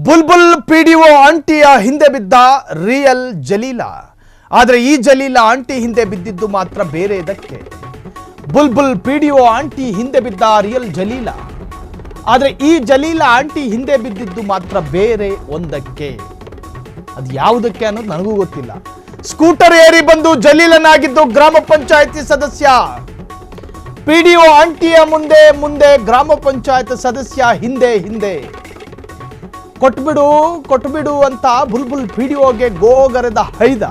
Bulbul PDO ಆಂಟಿಯ ಹಿಂದೆ ಬಿದ್ದ real ಜಲೀಲಾ. ಆದರೆ ಈ ಜಲೀಲಾ ಆಂಟಿ ಹಿಂದೆ ಬಿದ್ದಿದ್ದು ಮಾತ್ರ ಬೇರೆ ಇದಕ್ಕೆ. ಬುಲ್ಬುಲ್ ಪಿಡಿಒ ಆಂಟಿ ಹಿಂದೆ ಬಿದ್ದ ರಿಯಲ್ ಜಲೀಲಾ. ಆದರೆ ಈ ಜಲೀಲಾ ಆಂಟಿ ಹಿಂದೆ ಬಿದ್ದಿದ್ದು ಮಾತ್ರ ಬೇರೆ ಒಂದಕ್ಕೆ. ಅದು ಯಾವುದಕ್ಕೆ ಅನ್ನೋದು ನನಗೂ ಗೊತ್ತಿಲ್ಲ. ಸ್ಕೂಟರ್ ಏರಿ ಬಂದು ಜಲೀಲನಾಗಿದ್ದು ಗ್ರಾಮ ಪಂಚಾಯಿತಿ ಸದಸ್ಯ. ಪಿಡಿಒ ಆಂಟಿಯ ಮುಂದೆ ಮುಂದೆ ಗ್ರಾಮ ಪಂಚಾಯತ್ ಸದಸ್ಯ ಹಿಂದೆ ಹಿಂದೆ. ಕೊಟ್ಬಿಡು ಅಂತ ಬುಲ್ಬುಲ್ ಪಿಡಿಒಗೆ ಗೋಗರೆದ ಹೈದ.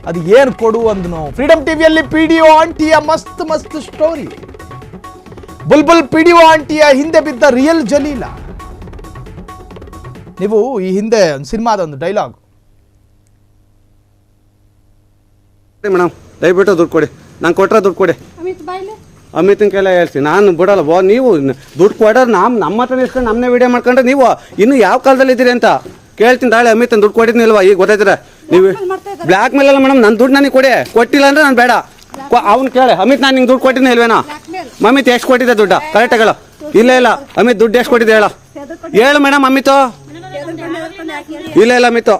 ಅದು ಏನು ಕೊಡು ಅಂದನು. ಫ್ರೀಡಮ್ ಟಿವಿಯಲ್ಲಿ ಪಿಡಿಒ ಆಂಟಿಯ ಮಸ್ತ್ ಸ್ಟೋರಿ. ಬುಲ್ಬುಲ್ ಪಿಡಿಒ ಆಂಟಿಯ ಹಿಂದೆ ಬಿದ್ದ ರಿಯಲ್ ಜಲೀಲಾ. ನೀವು ಈ ಹಿಂದೆ ಒಂದು ಸಿನಿಮಾದ ಒಂದು ಡೈಲಾಗ್. ಮೇಡಮ್ ದಯವಿಟ್ಟು ದುಡ್ಡು ಕೊಡಿ, ನಾನು ಕೊಟ್ಟರೆ ದುಡ್ಡು ಕೊಡಿ. ಅಮಿತನ ಕೈಲ ಹೇಳ್ತೀನಿ, ನಾನು ಬಿಡಲ್ಲ. ನೀವು ದುಡ್ಡು ಕೊಡೋರು ನಮ್ಮ ಹತ್ರ ಇಸ್ಕೊಂಡು ನಮ್ಮನ್ನೇ ವಿಡಿಯೋ ಮಾಡ್ಕೊಂಡ್ರೆ ನೀವು ಇನ್ನು ಯಾವ ಕಾಲದಲ್ಲಿ ಇದ್ದೀರಿ ಅಂತ ಕೇಳ್ತೀನಿ. ತಾಳೆ ಅಮಿತನ ದುಡ್ಡು ಕೊಟ್ಟಿದ್ನಿಲ್ವಾ ಈಗ ಗೊತ್ತಾಯ್ತಾರೆ ನೀವು. ಬ್ಲ್ಯಾಕ್ ಮೇಲ್ ಅಲ್ಲ ಮೇಡಮ್, ನನ್ನ ದುಡ್ಡು ನನಗೆ ಕೊಟ್ಟಿಲ್ಲ ಅಂದ್ರೆ ನಾನು ಬೇಡ. ಅವ್ನು ಕೇಳಿ, ಅಮಿತ್ ನಾನು ನಿಂಗೆ ದುಡ್ಡು ಕೊಟ್ಟಿನಿ ಇಲ್ವೇನೋ? ಅಮಿತ್ ಎಷ್ಟು ಕೊಟ್ಟಿದ್ದೆ ದುಡ್ಡು ಕರೆಕ್ಟಾಗಿ ಹೇಳು. ಇಲ್ಲ ಅಮಿತ್ ದುಡ್ಡು ಎಷ್ಟು ಕೊಟ್ಟಿದ್ದೆ ಹೇಳು ಮೇಡಮ್. ಅಮಿತು ಇಲ್ಲ ಅಮಿತು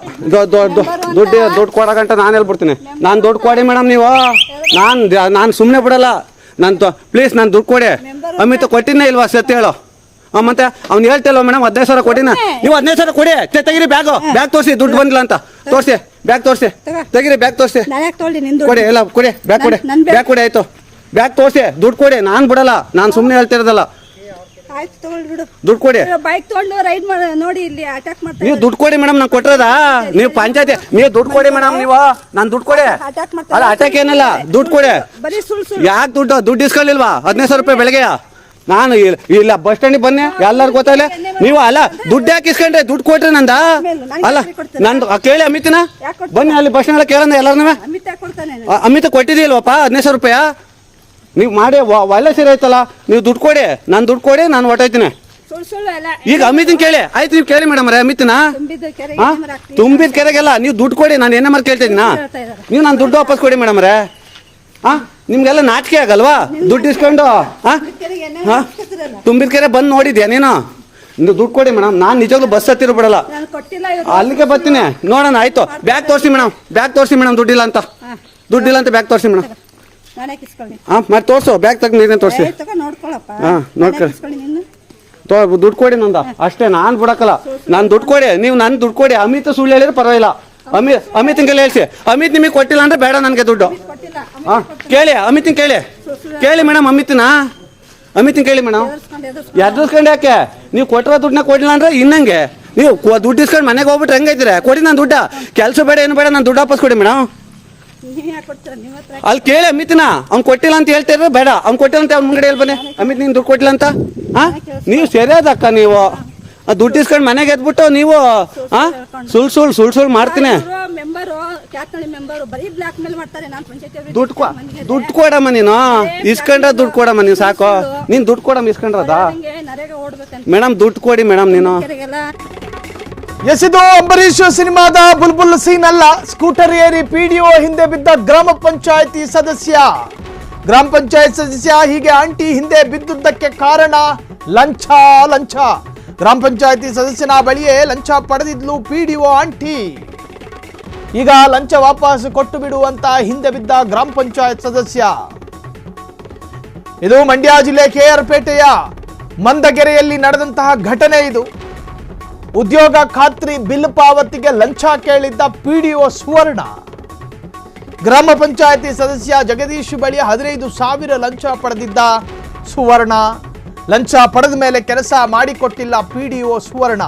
ದುಡ್ಡು ಕೊಡಗಂಟ ನಾನು ಹೇಳ್ಬಿಡ್ತೀನಿ. ನಾನು ದುಡ್ಡು ಕೊಡಿ ಮೇಡಮ್. ನೀವು ನಾನು ಸುಮ್ಮನೆ ಬಿಡಲ್ಲ. ಪ್ಲೀಸ್ ನಾನು ದುಡ್ಡು ಕೊಡಿ. ಅಮಿತ್ ಕೊಟ್ಟಿನೇ ಇಲ್ವಾ ಸತ್ಯ ಹೇಳು. ಮತ್ತೆ ಅವ್ನು ಹೇಳ್ತಿಲ್ವ ಮೇಡಮ್ 15,000 ಕೊಟ್ಟಿನ? ನೀವು 15,000 ಕೊಡಿ. ತೆಗಿರಿ ಬ್ಯಾಗ್ ತೋರಿಸಿ, ದುಡ್ಡು ಬಂದಿಲ್ಲ ಅಂತ ತೋರಿಸಿ. ಬ್ಯಾಗ್ ತೋರಿಸಿ, ತೆಗಿರಿ ಬ್ಯಾಗ್ ತೋರಿಸಿ. ಕೊಡಿ ಎಲ್ಲ ಕೊಡಿ, ಬ್ಯಾಗ್ ಕೊಡಿ. ಆಯ್ತು ಬ್ಯಾಗ್ ತೋರಿಸಿ, ದುಡ್ಡು ಕೊಡಿ. ನಾನು ಬಿಡಲ್ಲ, ನಾನು ಸುಮ್ಮನೆ ಹೇಳ್ತಿರೋದಲ್ಲ. ದುಡ್ಡು ಕೊಡಿ. ನೀವು ದುಡ್ಡು ಕೊಡಿ ಮೇಡಮ್, ನಾನು ಕೊಟ್ಟಿರೋದ. ನೀವು ಪಂಚಾಯತಿ ನೀವು ದುಡ್ಡು ಕೊಡಿ ಮೇಡಮ್. ನೀವು ನಾನು ದುಡ್ಡು ಕೊಡಿ. ಅಲ್ಲ ಅಟ್ಯಾಕ್ ಏನಲ್ಲ, ದುಡ್ಡು ಕೊಡಿ. ಯಾಕೆ ದುಡ್ಡು ಇಸ್ಕೊಳ್ಳಿಲ್ವಾ 15,000 ರೂಪಾಯಿ ಬೆಳಗ್ಗೆ? ನಾನು ಇಲ್ಲ ಬಸ್ ಸ್ಟ್ಯಾಂಡಿಗೆ ಬನ್ನಿ, ಎಲ್ಲರೂ ಗೊತ್ತಾಗಲ್ಲ. ನೀವು ಅಲ್ಲ ದುಡ್ಡು ಯಾಕೆ ಇಸ್ಕೊಂಡ್ರೆ? ದುಡ್ಡು ಕೊಟ್ರಿ ನಂದ ಅಲ್ಲ ನಂದು ಕೇಳಿ. ಅಮಿತಿನ ಬನ್ನಿ ಅಲ್ಲಿ ಬಸ್ ಸ್ಟ್ಯಾಂಡ್ ಕೇಳಂದ ಎಲ್ಲಾರನ್ನ. ಅಮಿತ ಕೊಟ್ಟಿದ್ದೀಲ್ವಪ್ಪ 15,000 ರೂಪಾಯಿ? ನೀವು ಮಾಡಿ ಒಳ್ಳೆ ಸೀರೆ ಐತಲ್ಲ. ನೀವು ದುಡ್ಡು ಕೊಡಿ, ನಾನು ದುಡ್ಡು ಕೊಡಿ, ನಾನು ಹೊಟ್ಟೋಯ್ತೀನಿ. ಈಗ ಅಮಿತಿನ ಕೇಳಿ. ಆಯ್ತು ನೀವು ಕೇಳಿ ಮೇಡಮ್. ಅಮಿತಿನ ತುಂಬಿದ ಕೆರೆಗೆಲ್ಲ ನೀವು ದುಡ್ಡು ಕೊಡಿ. ನಾನು ಏನೇ ಮಾರು ಕೇಳ್ತಿದ್ದೀನ. ನೀವು ನಾನು ದುಡ್ಡು ವಾಪಸ್ ಕೊಡಿ ಮೇಡಮ್. ನಿಮ್ಗೆಲ್ಲ ನಾಚಿಕೆ ಆಗಲ್ವಾ ದುಡ್ಡು ಇಸ್ಕೊಂಡು? ತುಂಬಿದ ಕೆರೆ ಬಂದು ನೋಡಿದ್ಯಾ ನೀನು? ದುಡ್ಡು ಕೊಡಿ ಮೇಡಮ್. ನಾನು ನಿಜವಾಗ್ಲೂ ಬಸ್ ಹತ್ತಿರ ಬಿಡಲ್ಲ, ಅಲ್ಲಿಗೆ ಬರ್ತೀನಿ ನೋಡೋಣ. ಆಯ್ತು ಬ್ಯಾಗ್ ತೋರಿಸಿ ಮೇಡಮ್, ಬ್ಯಾಗ್ ತೋರಿಸಿ ಮೇಡಮ್. ದುಡ್ಡಿಲ್ಲ ಅಂತ ಬ್ಯಾಗ್ ತೋರಿಸಿ ಮೇಡಮ್. ಮತ್ತೆ ತೋರಿಸು ಬ್ಯಾಗ್ ತಗ, ನೀನೇ ತೋರಿಸಿ. ನೋಡ್ಕೊಳ್ಳಿ ದುಡ್ಡು ಕೊಡಿ ನಂದ ಅಷ್ಟೇ. ನಾನು ಬಿಡಕ್ಕಲ್ಲ, ನಾನು ದುಡ್ಡು ಕೊಡಿ. ನೀವು ನನ್ನ ದುಡ್ಡು ಕೊಡಿ. ಅಮಿತ್ ಸುಳ್ಳು ಹೇಳಿದ್ರೆ ಪರವಾಗಿಲ್ಲ. ಅಮಿತಿನ ಕೈಲಿ ಹೇಳ್ಸಿ. ಅಮಿತ್ ನಿಮಗೆ ಕೊಟ್ಟಿಲ್ಲ ಅಂದ್ರೆ ಬೇಡ ನನಗೆ ದುಡ್ಡು. ಕೇಳಿ ಅಮಿತಿನ ಕೇಳಿ ಮೇಡಮ್. ಅಮಿತಿನ ಕೇಳಿ ಮೇಡಮ್. ಎದುರ್ಸ್ಕೊಂಡು ಯಾಕೆ? ನೀವು ಕೊಟ್ಟಿರೋ ದುಡ್ಡನ್ನ ಕೊಡಿಲ್ಲ ಅಂದ್ರೆ ಇನ್ನಂಗೆ ನೀವು ದುಡ್ಡು ಇಸ್ಕೊಂಡು ಮನೆಗೆ ಹೋಗ್ಬಿಟ್ರೆ ಹೆಂಗೈತಿರ? ಕೊಡಿ ನಾನು ದುಡ್ಡ. ಕೆಲಸ ಬೇಡ ಏನು ಬೇಡ, ನಾನು ದುಡ್ಡು ವಾಪಸ್ ಕೊಡಿ ಮೇಡಮ್. ಅಲ್ಲಿ ಕೇಳಿ ಅಮಿತಿನ. ಅವ್ನು ಕೊಟ್ಟಿಲ್ಲ ಅಂತ ಹೇಳ್ತಾ ಇದ್ರೆ ಬೇಡ. ಅವ್ನು ಕೊಟ್ಟಿಲ್ಲ ಅಂತ ಅವ್ನ ಮುಂಗಡೆ ಹೇಳಿ ಬನ್ನಿ. ಅಮಿತ್ ನೀನು ದುಡ್ಡು ಕೊಟ್ಟಿಲ್ಲ ಅಂತ. ನೀವು ಸರಿಯಾದಕ್ಕ. ನೀವು ದುಡ್ಡು ಇಸ್ಕೊಂಡು ಮನೆಗೆ ಎದ್ಬಿಟ್ಟು ನೀವು ಸುಳ್ಳು ಮಾಡ್ತೀನಿ. ದುಡ್ಡು ಕೊಡಮ್ಮ ನೀನು. ಇಸ್ಕೊಂಡ್ರೆ ದುಡ್ಡು ಕೊಡಮ್ಮ ನೀನು ಸಾಕು. ನೀನು ದುಡ್ಡು ಕೊಡಮ್ಮ ಇಸ್ಕೊಂಡ್ರದ ಮೇಡಮ್. ದುಡ್ಡು ಕೊಡಿ ಮೇಡಮ್ ನೀನು. ಎಸಿದು ಅಂಬರೀಶ್ ಸಿನಿಮಾದ ಬುಲ್ಬುಲ್ ಸೀನ್ ಅಲ್ಲ. ಸ್ಕೂಟರ್ ಏರಿ ಪಿಡಿಒ ಹಿಂದೆ ಬಿದ್ದ ಗ್ರಾಮ ಪಂಚಾಯತಿ ಸದಸ್ಯ. ಗ್ರಾಮ ಪಂಚಾಯತ್ ಸದಸ್ಯ ಹೀಗೆ ಆಂಟಿ ಹಿಂದೆ ಬಿದ್ದುದಕ್ಕೆ ಕಾರಣ ಲಂಚ. ಗ್ರಾಮ ಪಂಚಾಯತಿ ಸದಸ್ಯನ ಬಳಿಯೇ ಲಂಚ ಪಡೆದಿದ್ಲು ಪಿಡಿಒ ಆಂಟಿ. ಈಗ ಲಂಚ ವಾಪಸ್ ಕೊಟ್ಟು ಬಿಡುವಂತ ಹಿಂದೆ ಬಿದ್ದ ಗ್ರಾಮ ಪಂಚಾಯತ್ ಸದಸ್ಯ. ಇದು ಮಂಡ್ಯ ಜಿಲ್ಲೆ ಕೆಆರ್ ಪೇಟೆಯ ಮಂದಗೆರೆಯಲ್ಲಿ ನಡೆದಂತಹ ಘಟನೆ ಇದು. ಉದ್ಯೋಗ ಖಾತ್ರಿ ಬಿಲ್ ಪಾವತಿಗೆ ಲಂಚ ಕೇಳಿದ್ದ ಪಿಡಿಒ ಸುವರ್ಣ. ಗ್ರಾಮ ಪಂಚಾಯತಿ ಸದಸ್ಯ ಜಗದೀಶ್ ಬಳಿ 15,000 ಲಂಚ ಪಡೆದಿದ್ದ ಸುವರ್ಣ. ಲಂಚ ಪಡೆದ ಮೇಲೆ ಕೆಲಸ ಮಾಡಿಕೊಟ್ಟಿಲ್ಲ ಪಿಡಿಒ ಸುವರ್ಣ.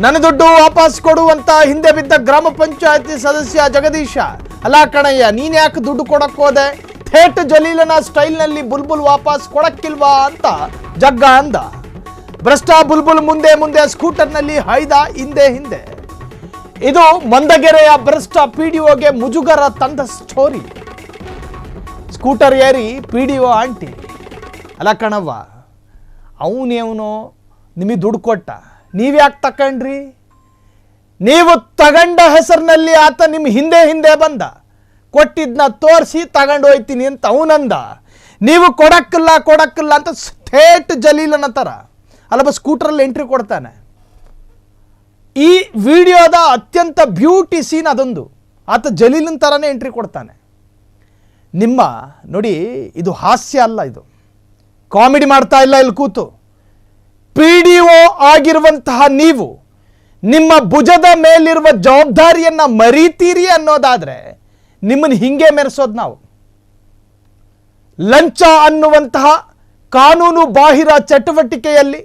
ನನ್ನ ದುಡ್ಡು ವಾಪಸ್ ಕೊಡುವಂತ ಹಿಂದೆ ಬಿದ್ದ ಗ್ರಾಮ ಪಂಚಾಯತಿ ಸದಸ್ಯ ಜಗದೀಶ. ಅಲ್ಲ ಕಣಯ್ಯ, ನೀನ್ ಯಾಕೆ ದುಡ್ಡು ಕೊಡಕ್ ಹೋದೆ? ಥೇಟ್ ಜಲೀಲನ ಸ್ಟೈಲ್ನಲ್ಲಿ ಬುಲ್ಬುಲ್ ವಾಪಸ್ ಕೊಡಕ್ಕಿಲ್ವಾ ಅಂತ ಜಗ್ಗ ಅಂದ. ಭ್ರಷ್ಟ ಬುಲ್ಬುಲ್ ಮುಂದೆ ಸ್ಕೂಟರ್ನಲ್ಲಿ ಹೈದ ಹಿಂದೆ. ಇದು ಮಂದಗೆರೆಯ ಭ್ರಷ್ಟ ಪಿಡಿಒಗೆ ಮುಜುಗರ ತಂದ ಸ್ಟೋರಿ. ಸ್ಕೂಟರ್ ಏರಿ ಪಿಡಿಒ ಆಂಟಿ. ಅಲ್ಲ ಕಣವ್ವ, ಅವನೇವನೋ ನಿಮಗೆ ದುಡ್ಡು ಕೊಟ್ಟ, ನೀವ್ಯಾಕೆ ತಕೊಂಡ್ರಿ? ನೀವು ತಗೊಂಡ ಹೆಸರಿನಲ್ಲಿ ಆತ ನಿಮ್ಮ ಹಿಂದೆ ಬಂದ. ಕೊಟ್ಟಿದ್ನ ತೋರಿಸಿ ತಗೊಂಡು ಹೋಯ್ತೀನಿ ಅಂತ ಅವನಂದ. ನೀವು ಕೊಡಕ್ಕಿಲ್ಲ ಅಂತ ಥೇಟ್ ಜಲೀಲನ ಥರ ಅಲ್ಲೊಬ್ಬ ಸ್ಕೂಟರಲ್ಲಿ ಎಂಟ್ರಿ ಕೊಡ್ತಾನೆ. ಈ ವಿಡಿಯೋದ ಅತ್ಯಂತ ಬ್ಯೂಟಿ ಸೀನ್ ಅದೊಂದು. ಆತ ಜಲೀಲನ್ ಥರನೇ ಎಂಟ್ರಿ ಕೊಡ್ತಾನೆ. ನಿಮ್ಮ ನೋಡಿ, ಇದು ಹಾಸ್ಯ ಅಲ್ಲ, ಇದು ಕಾಮಿಡಿ ಮಾಡ್ತಾ ಇಲ್ಲ ಇಲ್ಲಿ ಕೂತು. PDO ಆಗಿರುವಂತಹ ನೀವು ನಿಮ್ಮ ಭುಜದ ಮೇಲಿರುವ ಜವಾಬ್ದಾರಿಯನ್ನು ಮರೀತೀರಿ ಅನ್ನೋದಾದರೆ ನಿಮ್ಮನ್ನು ಹಿಂಗೆ ಮೆರೆಸೋದು ನಾವು. ಲಂಚ ಅನ್ನುವಂತಹ ಕಾನೂನು ಬಾಹಿರ ಚಟುವಟಿಕೆಯಲ್ಲಿ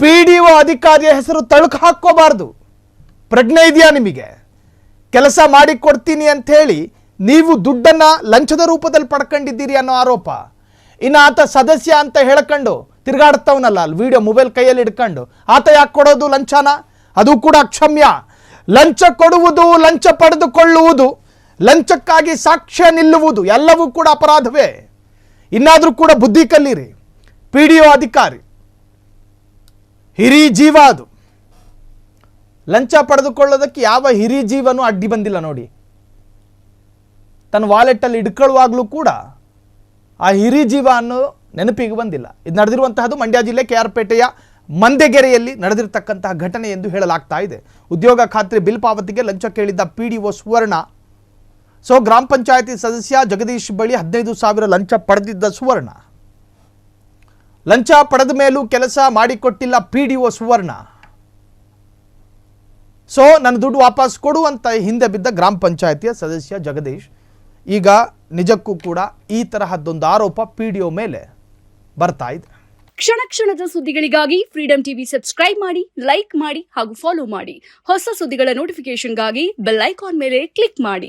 PDO ಅಧಿಕಾರಿಯ ಹೆಸರು ತಳುಕು ಹಾಕ್ಕೋಬಾರ್ದು. ಪ್ರಜ್ಞೆ ಇದೆಯಾ ನಿಮಗೆ? ಕೆಲಸ ಮಾಡಿಕೊಡ್ತೀನಿ ಅಂಥೇಳಿ ನೀವು ದುಡ್ಡನ್ನು ಲಂಚದ ರೂಪದಲ್ಲಿ ಪಡ್ಕೊಂಡಿದ್ದೀರಿ ಅನ್ನೋ ಆರೋಪ. ಇನ್ನು ಆತ ಸದಸ್ಯ ಅಂತ ಹೇಳ್ಕೊಂಡು ತಿರುಗಾಡ್ತವನಲ್ಲ, ಅಲ್ಲಿ ವಿಡಿಯೋ ಮೊಬೈಲ್ ಕೈಯಲ್ಲಿ ಹಿಡ್ಕೊಂಡು, ಆತ ಯಾಕೆ ಕೊಡೋದು ಲಂಚನ? ಅದು ಕೂಡ ಅಕ್ಷಮ್ಯ. ಲಂಚ ಕೊಡುವುದು, ಲಂಚ ಪಡೆದುಕೊಳ್ಳುವುದು, ಲಂಚಕ್ಕಾಗಿ ಸಾಕ್ಷ್ಯ ನಿಲ್ಲುವುದು ಎಲ್ಲವೂ ಕೂಡ ಅಪರಾಧವೇ. ಇನ್ನಾದರೂ ಕೂಡ ಬುದ್ಧಿ ಕಲೀರಿ. PDO ಅಧಿಕಾರಿ ಹಿರಿ ಜೀವ, ಅದು ಲಂಚ ಪಡೆದುಕೊಳ್ಳೋದಕ್ಕೆ ಯಾವ ಹಿರಿ ಜೀವನೂ ಅಡ್ಡಿ ಬಂದಿಲ್ಲ ನೋಡಿ. ತನ್ನ ವಾಲೆಟಲ್ಲಿ ಇಡ್ಕೊಳ್ಳುವಾಗಲೂ ಕೂಡ ಆ ಹಿರಿ ಜೀವ ಅನ್ನೋ ನೆನಪಿಗೆ ಬಂದಿಲ್ಲ. ಇದು ನಡೆದಿರುವಂತಹದ್ದು ಮಂಡ್ಯ ಜಿಲ್ಲೆ KR ಪೇಟೆಯ ಮಂದೆಗೆರೆಯಲ್ಲಿ ನಡೆದಿರತಕ್ಕಂತಹ ಘಟನೆ ಎಂದು ಹೇಳಲಾಗ್ತಾ ಇದೆ. ಉದ್ಯೋಗ ಖಾತ್ರಿ ಬಿಲ್ ಪಾವತಿಗೆ ಲಂಚ ಕೇಳಿದ್ದ PDO ಸುವರ್ಣ. ಸೊ ಗ್ರಾಮ ಪಂಚಾಯತಿ ಸದಸ್ಯ ಜಗದೀಶ್ ಬಳಿ 15,000 ಲಂಚ ಪಡೆದಿದ್ದ ಸುವರ್ಣ. ಲಂಚ ಪಡೆದ ಮೇಲೂ ಕೆಲಸ ಮಾಡಿಕೊಟ್ಟಿಲ್ಲ PDO ಸುವರ್ಣ. ಸೊ ನನ್ನ ದುಡ್ಡು ವಾಪಸ್ ಕೊಡು ಅಂತ ಹಿಂದೆ ಬಿದ್ದ ಗ್ರಾಮ ಪಂಚಾಯತಿಯ ಸದಸ್ಯ ಜಗದೀಶ್. ಈಗ ನಿಜಕ್ಕೂ ಕೂಡ ಈ ತರಹದ್ದೊಂದು ಆರೋಪ PDO ಮೇಲೆ ಬರ್ತಾ ಇದೆ. ಕ್ಷಣ ಕ್ಷಣದ ಸುದ್ದಿಗಳಿಗಾಗಿ ಫ್ರೀಡಂ ಟಿವಿ ಸಬ್ಸ್ಕ್ರೈಬ್ ಮಾಡಿ, ಲೈಕ್ ಮಾಡಿ ಹಾಗೂ ಫಾಲೋ ಮಾಡಿ. ಹೊಸ ಸುದ್ದಿಗಳ ನೋಟಿಫಿಕೇಶನ್ಗಾಗಿ ಬೆಲ್ ಐಕಾನ್ ಮೇಲೆ ಕ್ಲಿಕ್ ಮಾಡಿ.